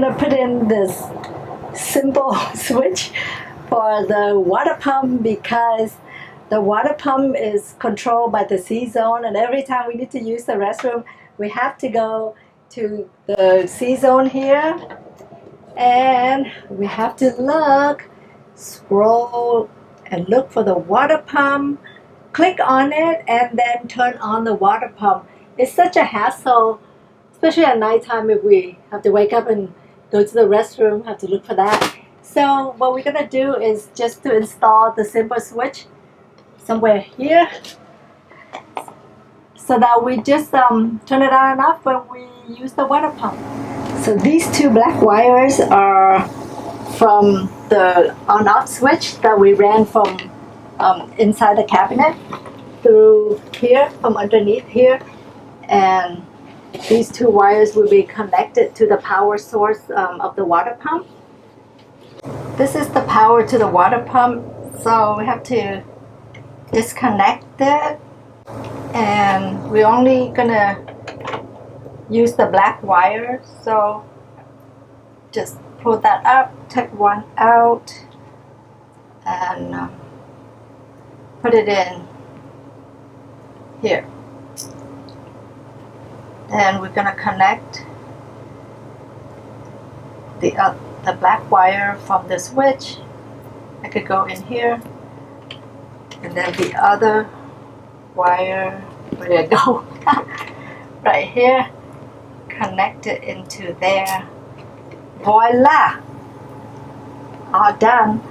gonna put in this simple switch for the water pump because the water pump is controlled by the C zone, and every time we need to use the restroom, we have to go to the C zone here, and we have to scroll and look for the water pump, click on it, and then turn on the water pump. It's such a hassle, especially at nighttime if we have to wake up and go to the restroom, have to look for that. So what we're gonna do is just to install the simple switch somewhere here so that we just turn it on and off when we use the water pump. So these two black wires are from the on-off switch that we ran from inside the cabinet through here, from underneath here, and these two wires will be connected to the power source of the water pump. This is the power to the water pump, so we have to disconnect it, and we're only gonna use the black wire, so just pull that up, take one out, and put it in here. And we're gonna connect the black wire from the switch. I could go in here, and then the other wire, where did it go? Right here, connect it into there. Voila! All done.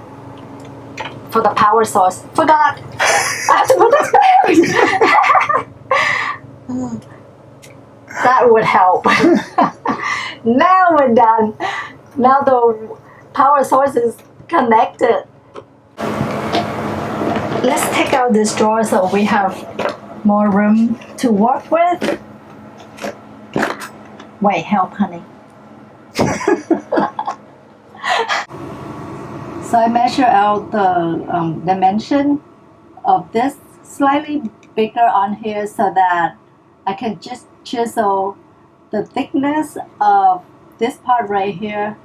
For the power source. Forgot! I have to put this back! That would help. Now we're done. Now the power source is connected. Let's take out this drawer so we have more room to work with. Wait, help, honey. So I measure out the dimension of this slightly bigger on here so that I can just chisel the thickness of this part right here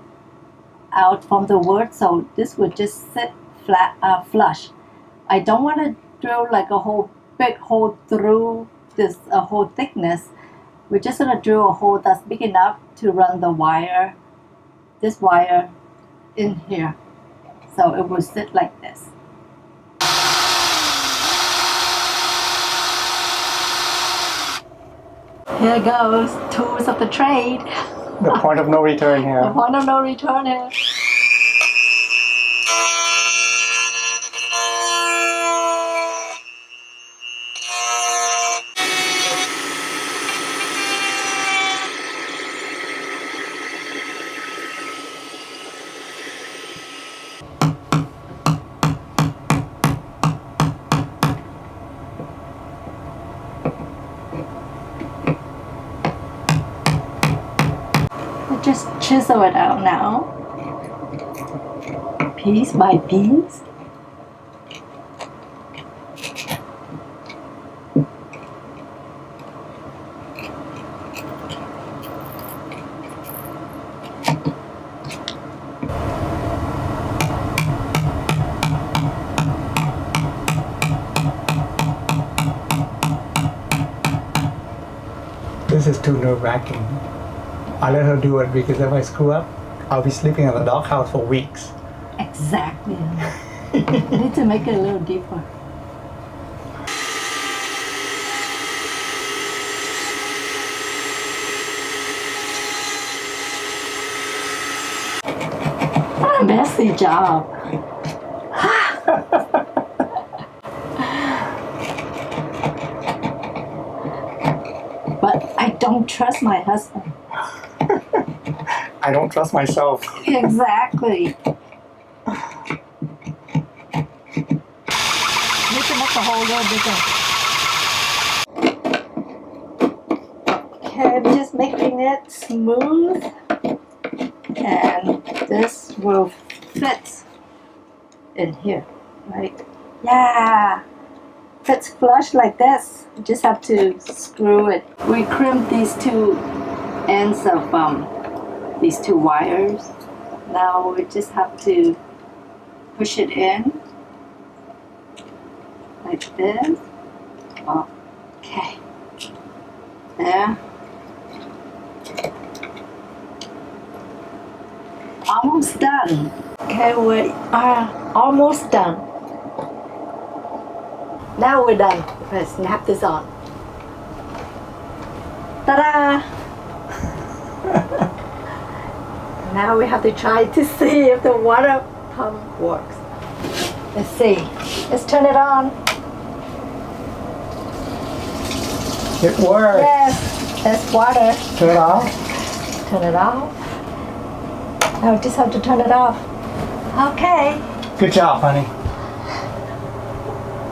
out from the wood, so this would just sit flat, flush. I don't want to drill like a whole big hole through this whole thickness. We're just going to drill a hole that's big enough to run the wire, this wire, in here. So it will sit like this. Here goes, tools of the trade. The point of no return here. The point of no return here. Just chisel it out now, piece by piece. This is too nerve-wracking. I let her do it because if I screw up, I'll be sleeping in the doghouse for weeks. Exactly. You need to make it a little deeper. What a messy job. But I don't trust my husband. I don't trust myself. Exactly. Need to make the hole a little bigger. Okay, I'm just making it smooth, and this will fit in here, right? Yeah, fits flush like this. You just have to screw it. We crimped these two ends of these two wires. Now we just have to push it in like this. Okay. There. Almost done. Okay, we are almost done. Now we're done. Let's snap this on. Ta-da! Now we have to try to see if the water pump works. Let's see. Let's turn it on. It works. Yes, that's water. Turn it off. Turn it off. Now we just have to turn it off. Okay. Good job, honey.